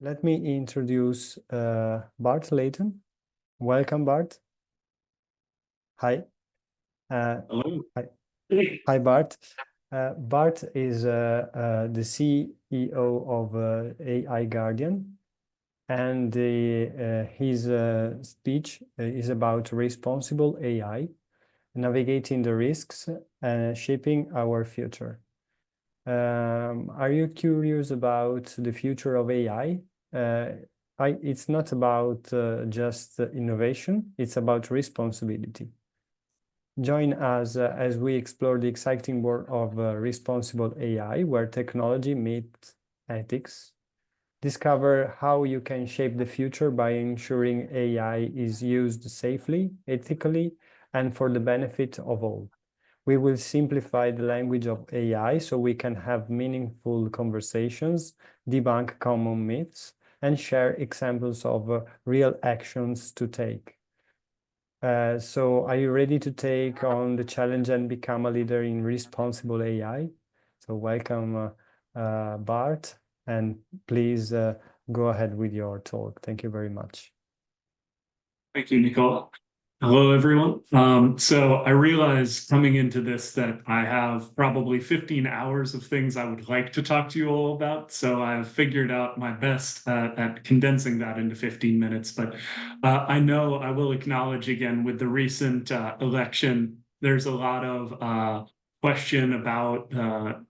Let me introduce Bart Layton. Welcome, Bart. Hi. Hello. Hi, hi, Bart. Bart is the CEO of AI Guardian, and his speech is about responsible AI, navigating the risks and shaping our future. Are you curious about the future of AI? It's not about just innovation, it's about responsibility. Join us as we explore the exciting world of responsible AI, where technology meets ethics. Discover how you can shape the future by ensuring AI is used safely, ethically, and for the benefit of all. We will simplify the language of AI so we can have meaningful conversations, debunk common myths, and share examples of real actions to take. So are you ready to take on the challenge and become a leader in responsible AI? So welcome, Bart, and please go ahead with your talk. Thank you very much. Thank you, Nicola. Hello, everyone. So I realized coming into this that I have probably 15 hours of things I would like to talk to you all about. So I've figured out my best at condensing that into 15 minutes. But I know I will acknowledge again with the recent election, there's a lot of question about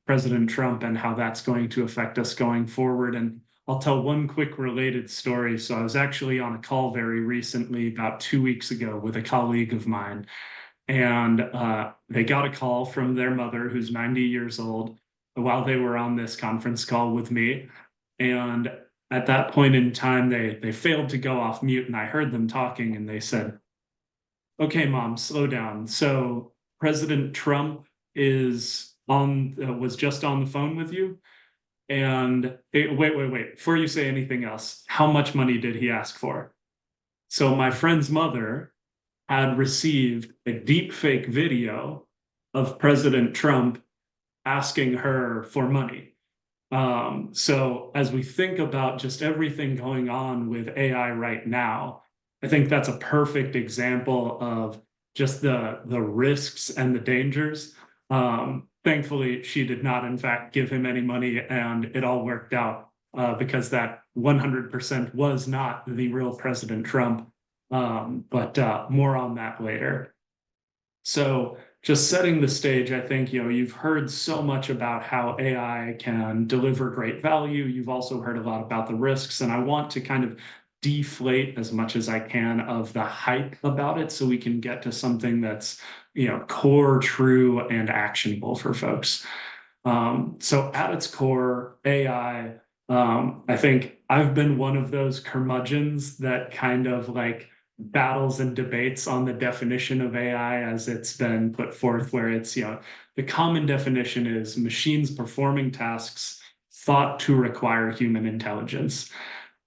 President Trump and how that's going to affect us going forward. And I'll tell one quick related story. So I was actually on a call very recently, about 2 weeks ago, with a colleague of mine, and they got a call from their mother, who's 90 years old, while they were on this conference call with me. And at that point in time, they failed to go off mute, and I heard them talking, and they said, "Okay, Mom, slow down. So President Trump was just on the phone with you?" And wait, before you say anything else, how much money did he ask for? So my friend's mother had received a deep fake video of President Trump asking her for money. So as we think about just everything going on with AI right now, I think that's a perfect example of just the risks and the dangers. Thankfully, she did not, in fact, give him any money, and it all worked out because that 100% was not the real President Trump. But more on that later. So just setting the stage, I think, you've heard so much about how AI can deliver great value. You've also heard a lot about the risks, and I want to kind of deflate as much as I can of the hype about it so we can get to something that's, core, true, and actionable for folks. So at its core, AI, I think I've been one of those curmudgeons that kind of like battles and debates on the definition of AI as it's been put forth, where it's, the common definition is machines performing tasks thought to require human intelligence.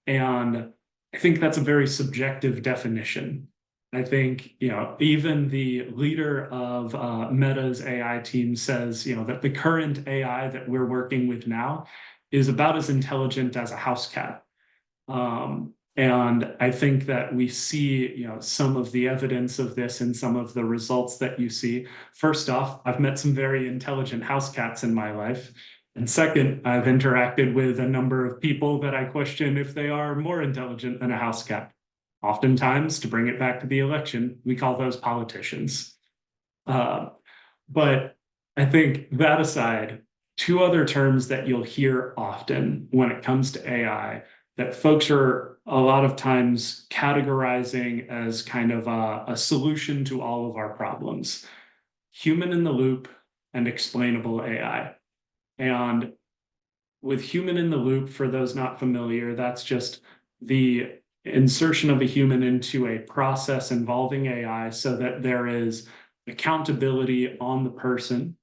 And I think that's a very subjective definition. I think, even the leader of Meta's AI team says, that the current AI that we're working with now is about as intelligent as a house cat. And I think that we see, some of the evidence of this in some of the results that you see. First off, I've met some very intelligent house cats in my life. And second, I've interacted with a number of people that I question if they are more intelligent than a house cat. Oftentimes, to bring it back to the election, we call those politicians. But I think that aside, two other terms that you'll hear often when it comes to AI that folks are a lot of times categorizing as kind of a solution to all of our problems: human in the loop and explainable AI. And with human in the loop, for those not familiar, that's just the insertion of a human into a process involving AI so that there is accountability on the person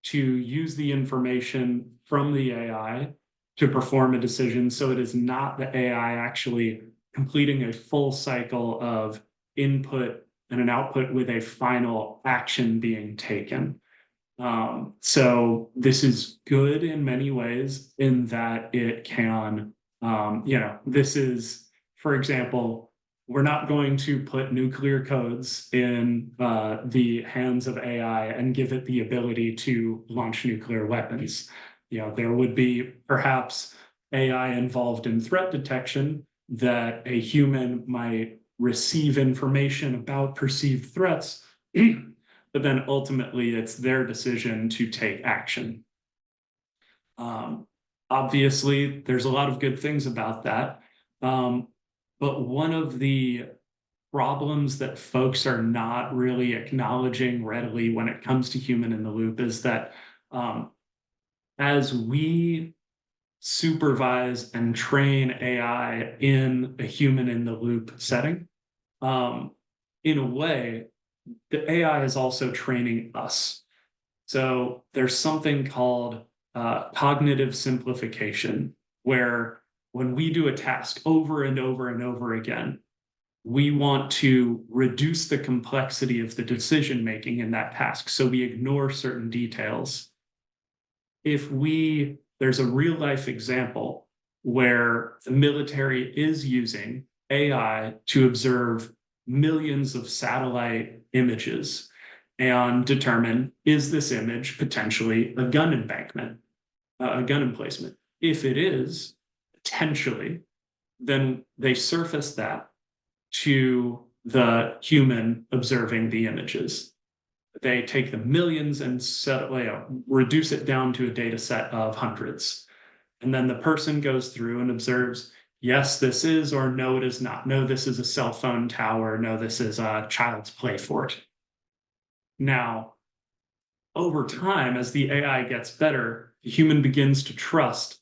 to use the information from the AI to perform a decision. So it is not the AI actually completing a full cycle of input and an output with a final action being taken. So this is good in many ways in that it can This is, for example, we're not going to put nuclear codes in the hands of AI and give it the ability to launch nuclear weapons. There would be perhaps AI involved in threat detection that a human might receive information about perceived threats, but then ultimately it's their decision to take action. Obviously, there's a lot of good things about that. But one of the problems that folks are not really acknowledging readily when it comes to human in the loop is that as we supervise and train AI in a human in the loop setting, in a way, the AI is also training us. So there's something called cognitive simplification, where when we do a task over and over and over again, we want to reduce the complexity of the decision making in that task. So we ignore certain details. There's a real life example where the military is using AI to observe millions of satellite images and determine, is this image potentially a gun embankment, a gun emplacement? If it is, potentially, then they surface that to the human observing the images. They take the millions and reduce it down to a data set of hundreds. And then the person goes through and observes, yes, this is, or no, it is not. No, this is a cell phone tower. No, this is a child's play fort. Now, over time, as the AI gets better, the human begins to trust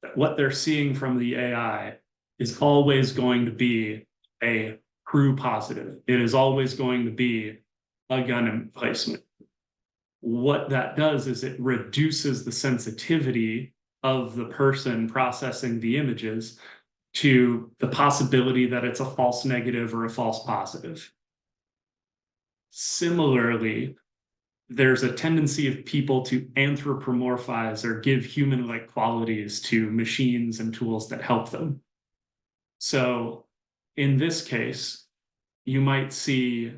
that what they're seeing from the AI is always going to be a true positive. It is always going to be a gun emplacement. What that does is it reduces the sensitivity of the person processing the images to the possibility that it's a false negative or a false positive. Similarly, there's a tendency of people to anthropomorphize or give human-like qualities to machines and tools that help them. So in this case, you might see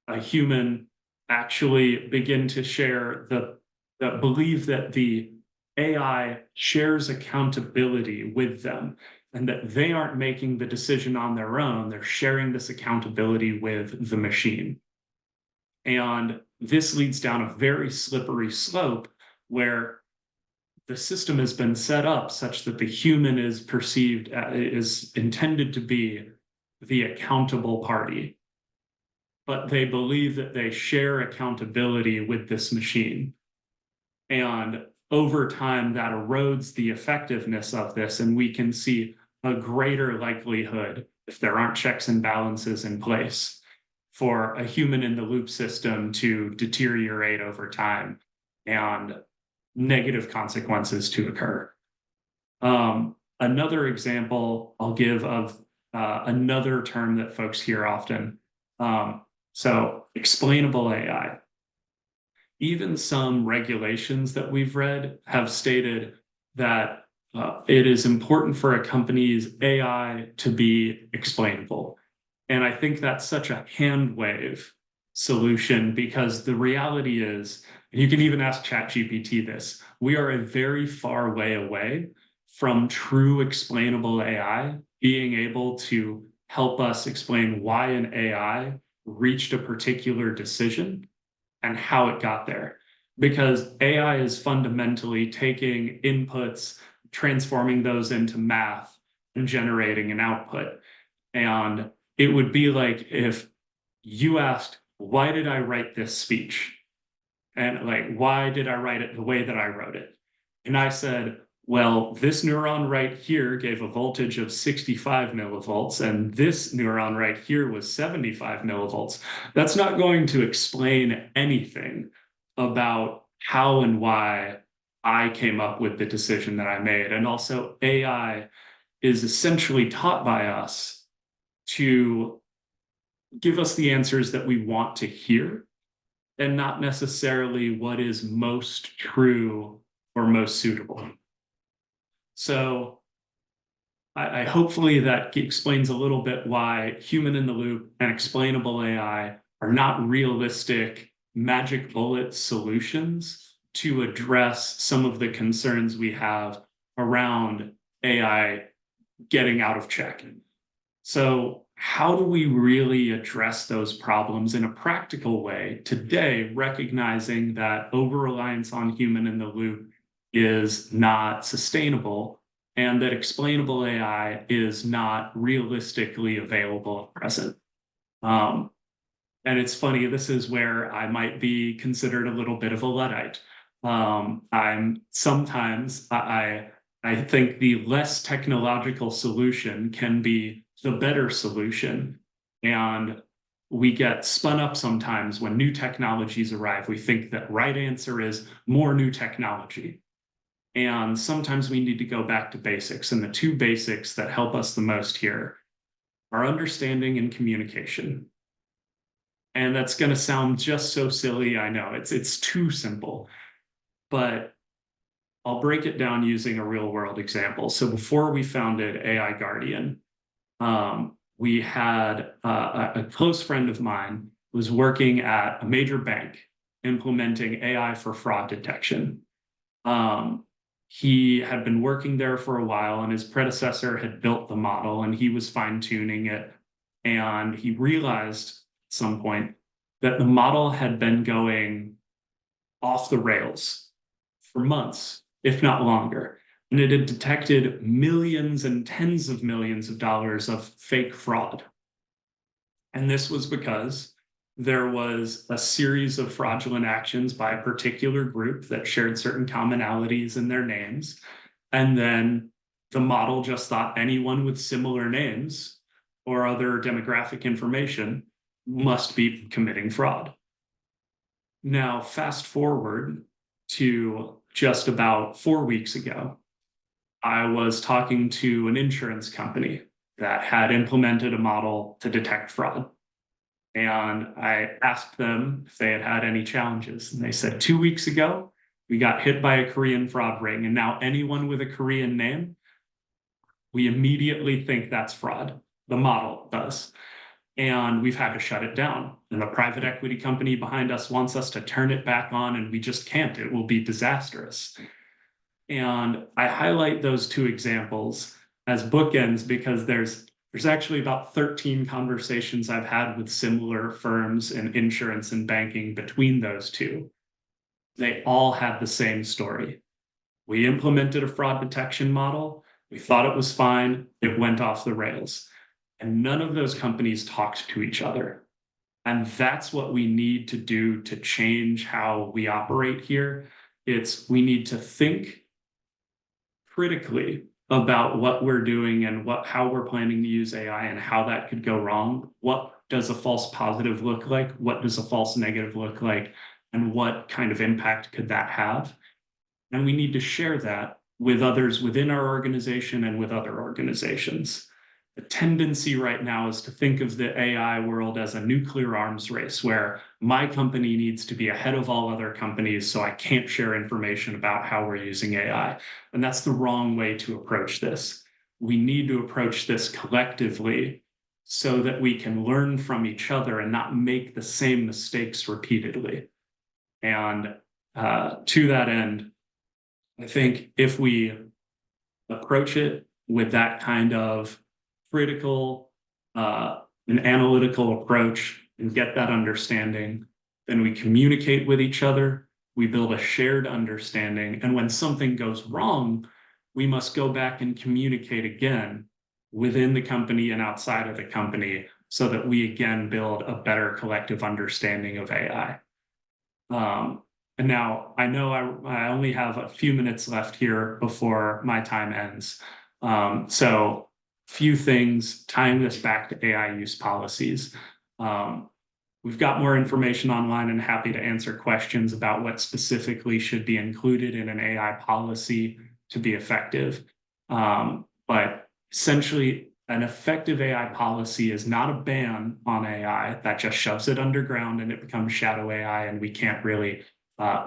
a human actually begin to share the belief that the AI shares accountability with them and that they aren't making the decision on their own. They're sharing this accountability with the machine. And this leads down a very slippery slope where the system has been set up such that the human is perceived, is intended to be the accountable party. But they believe that they share accountability with this machine. And over time, that erodes the effectiveness of this, and we can see a greater likelihood, if there aren't checks and balances in place, for a human in the loop system to deteriorate over time and negative consequences to occur. Another example I'll give of another term that folks hear often. So explainable AI. Even some regulations that we've read have stated that it is important for a company's AI to be explainable. And I think that's such a hand wave solution, because the reality is, and you can even ask ChatGPT this, we are a very far way away from true explainable AI being able to help us explain why an AI reached a particular decision and how it got there. Because AI is fundamentally taking inputs, transforming those into math, and generating an output. And it would be like if you asked, why did I write this speech? And like, why did I write it the way that I wrote it? And I said, well, this neuron right here gave a voltage of 65 millivolts, and this neuron right here was 75 millivolts. That's not going to explain anything about how and why I came up with the decision that I made. And also, AI is essentially taught by us to give us the answers that we want to hear, and not necessarily what is most true or most suitable. So I hopefully that explains a little bit why human in the loop and explainable AI are not realistic magic bullet solutions to address some of the concerns we have around AI getting out of check. So how do we really address those problems in a practical way today, recognizing that over-reliance on human in the loop is not sustainable and that explainable AI is not realistically available at present? And it's funny, this is where I might be considered a little bit of a Luddite. I'm sometimes I think the less technological solution can be the better solution. And we get spun up sometimes when new technologies arrive. We think that right answer is more new technology. And sometimes we need to go back to basics. And the two basics that help us the most here are understanding and communication. And that's going to sound just so silly. I know it's too simple, but I'll break it down using a real world example. So before we founded AI Guardian, we had a close friend of mine was working at a major bank implementing AI for fraud detection. He had been working there for a while, and his predecessor had built the model, and he was fine-tuning it. And he realized at some point that the model had been going off the rails for months, if not longer. And it had detected millions and tens of millions of dollars of fake fraud. And this was because there was a series of fraudulent actions by a particular group that shared certain commonalities in their names. And then the model just thought anyone with similar names or other demographic information must be committing fraud. Now, fast forward to just about 4 weeks ago, I was talking to an insurance company that had implemented a model to detect fraud. And I asked them if they had had any challenges. And they said 2 weeks ago, we got hit by a Korean fraud ring. And now anyone with a Korean name, we immediately think that's fraud. The model does. And we've had to shut it down. And the private equity company behind us wants us to turn it back on, and we just can't. It will be disastrous. And I highlight those two examples as bookends because there's actually about 13 conversations I've had with similar firms in insurance and banking between those two. They all had the same story. We implemented a fraud detection model. We thought it was fine. It went off the rails. And none of those companies talked to each other. And that's what we need to do to change how we operate here. We need to think critically about what we're doing and how we're planning to use AI and how that could go wrong. What does a false positive look like? What does a false negative look like? And what kind of impact could that have? And we need to share that with others within our organization and with other organizations. The tendency right now is to think of the AI world as a nuclear arms race where my company needs to be ahead of all other companies, so I can't share information about how we're using AI. And that's the wrong way to approach this. We need to approach this collectively so that we can learn from each other and not make the same mistakes repeatedly. And to that end, I think if we approach it with that kind of critical and analytical approach and get that understanding, then we communicate with each other, we build a shared understanding, and when something goes wrong, we must go back and communicate again within the company and outside of the company so that we again build a better collective understanding of AI. And now I know I only have a few minutes left here before my time ends. So few things tying this back to AI use policies. We've got more information online and happy to answer questions about what specifically should be included in an AI policy to be effective. But essentially, an effective AI policy is not a ban on AI that just shoves it underground and it becomes shadow AI and we can't really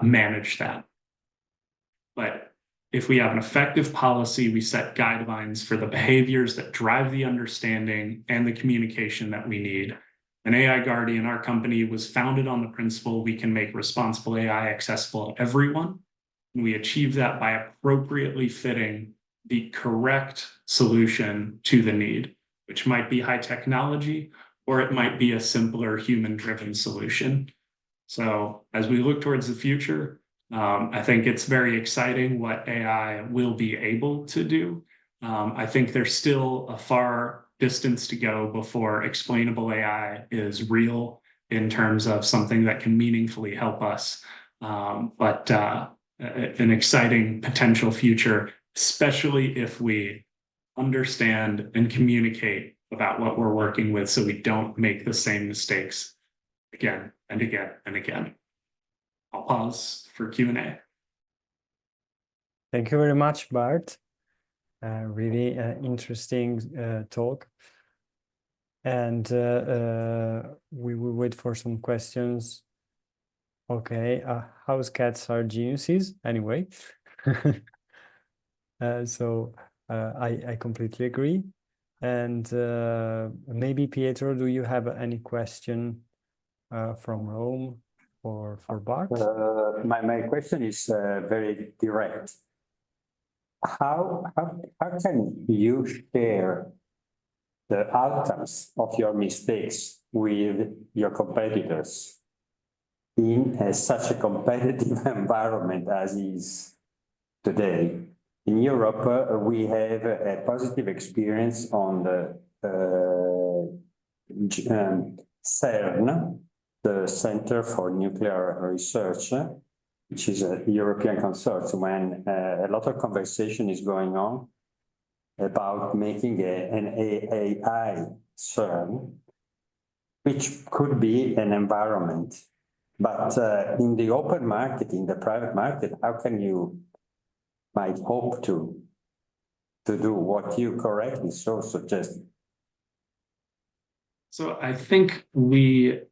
manage that. But if we have an effective policy, we set guidelines for the behaviors that drive the understanding and the communication that we need. An AI Guardian, our company, was founded on the principle we can make responsible AI accessible to everyone. And we achieve that by appropriately fitting the correct solution to the need, which might be high technology, or it might be a simpler human-driven solution. So as we look towards the future, I think it's very exciting what AI will be able to do. I think there's still a far distance to go before explainable AI is real in terms of something that can meaningfully help us. But an exciting potential future, especially if we understand and communicate about what we're working with so we don't make the same mistakes again and again and again. I'll pause for Q&A. Thank you very much, Bart. Really interesting talk. And we will wait for some questions. Okay, house cats are geniuses anyway. So I completely agree. And maybe Pietro, do you have any question from Rome or for Bart? My question is very direct. How can you share the outcomes of your mistakes with your competitors in such a competitive environment as is today? In Europe, we have a positive experience on the CERN, the Center for Nuclear Research, which is a European consortium, when a lot of conversation is going on about making an AI CERN, which could be an environment. But in the open market, in the private market, how can you might hope to do what you correctly so suggest? So I think we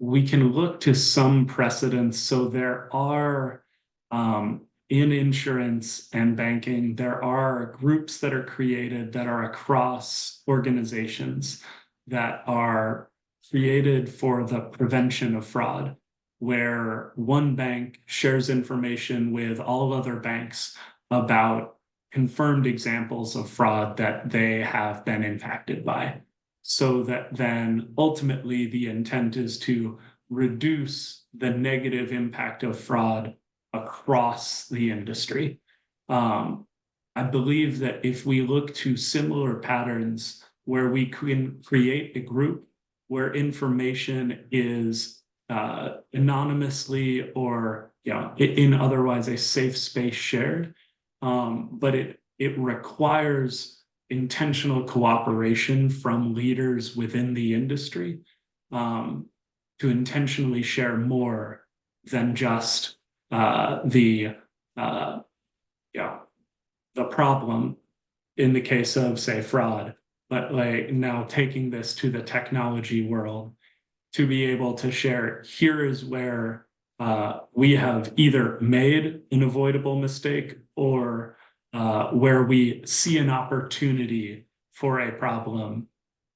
can look to some precedents. So there are, in insurance and banking, there are groups that are created that are across organizations that are created for the prevention of fraud, where one bank shares information with all other banks about confirmed examples of fraud that they have been impacted by. So that then ultimately the intent is to reduce the negative impact of fraud across the industry. I believe that if we look to similar patterns where we can create a group where information is anonymously or in otherwise a safe space shared, but it requires intentional cooperation from leaders within the industry to intentionally share more than just the problem in the case of, say, fraud, but like now taking this to the technology world to be able to share, here is where we have either made an avoidable mistake or where we see an opportunity for a problem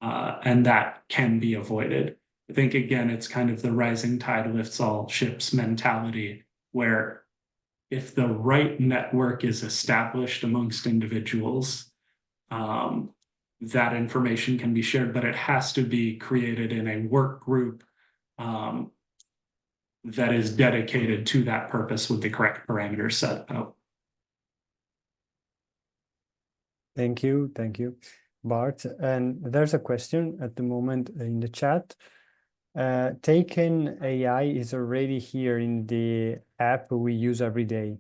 and that can be avoided. I think, again, it's kind of the rising tide lifts all ships mentality, where if the right network is established amongst individuals, that information can be shared, but it has to be created in a work group that is dedicated to that purpose with the correct parameters set out. Thank you, Bart. And there's a question at the moment in the chat. Taken AI is already here in the app we use every day.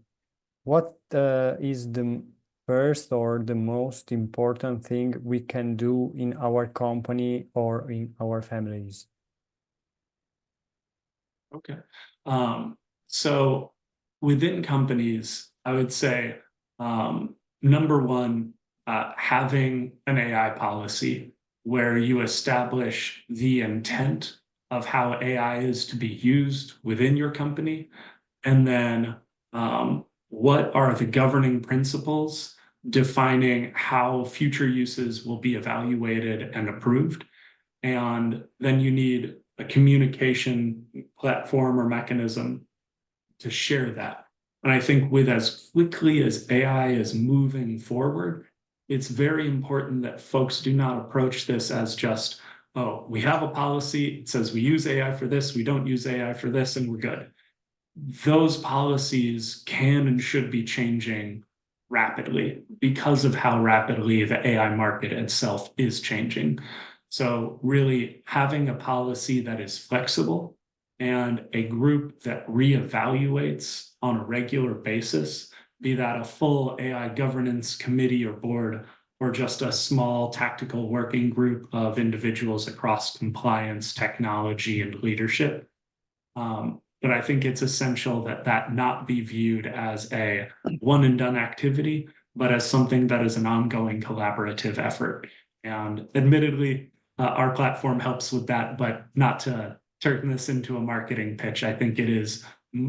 What is the first or the most important thing we can do in our company or in our families? Okay. So within companies, I would say, number one, having an AI policy where you establish the intent of how AI is to be used within your company, and then what are the governing principles defining how future uses will be evaluated and approved. And then you need a communication platform or mechanism to share that. And I think with as quickly as AI is moving forward, it's very important that folks do not approach this as just, oh, we have a policy, it says we use AI for this, we don't use AI for this, and we're good. Those policies can and should be changing rapidly because of how rapidly the AI market itself is changing. So really having a policy that is flexible and a group that reevaluates on a regular basis, be that a full AI governance committee or board, or just a small tactical working group of individuals across compliance, technology, and leadership. But I think it's essential that that not be viewed as a one and done activity, but as something that is an ongoing collaborative effort. And admittedly, our platform helps with that, but not to turn this into a marketing pitch. I think it is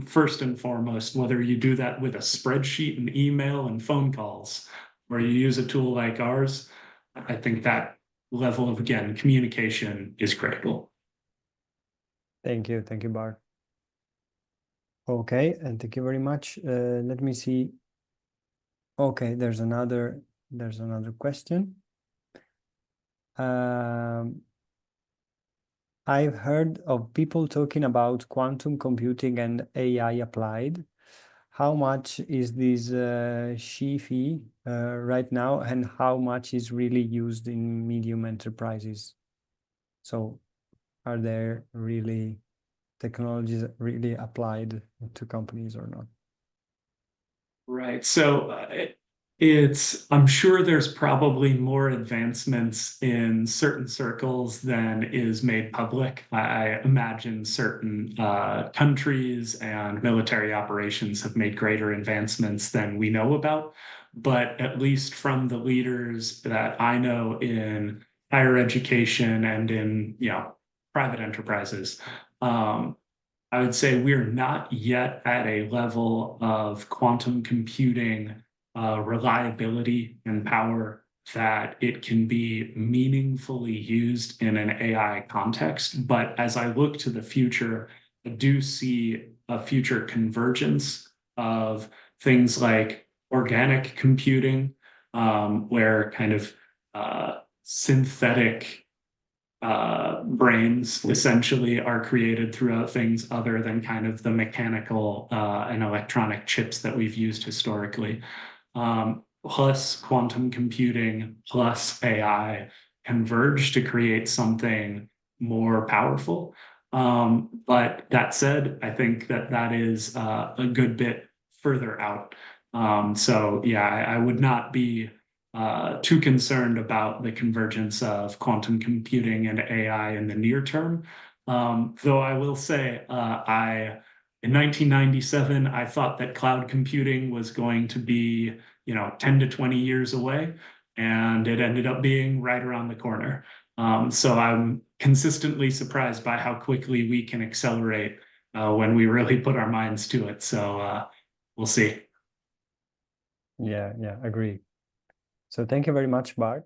first and foremost, whether you do that with a spreadsheet and email and phone calls, or you use a tool like ours, I think that level of, again, communication is critical. Thank you, Bart. Okay, and thank you very much. Let me see. Okay, there's another question. I've heard of people talking about quantum computing and AI applied. How much is this SHIFI right now, and how much is really used in medium enterprises? So are there really technologies really applied to companies or not? Right. So I'm sure there's probably more advancements in certain circles than is made public. I imagine certain countries and military operations have made greater advancements than we know about. But at least from the leaders that I know in higher education and in, private enterprises, I would say we're not yet at a level of quantum computing reliability and power that it can be meaningfully used in an AI context. But as I look to the future, I do see a future convergence of things like organic computing, where kind of synthetic brains essentially are created throughout things other than kind of the mechanical and electronic chips that we've used historically. Plus quantum computing, plus AI converge to create something more powerful. But that said, I think that is a good bit further out. So yeah, I would not be too concerned about the convergence of quantum computing and AI in the near term. Though I will say, in 1997, I thought that cloud computing was going to be, 10 to 20 years away, and it ended up being right around the corner. So I'm consistently surprised by how quickly we can accelerate when we really put our minds to it. So we'll see. Yeah, agree. So thank you very much, Bart.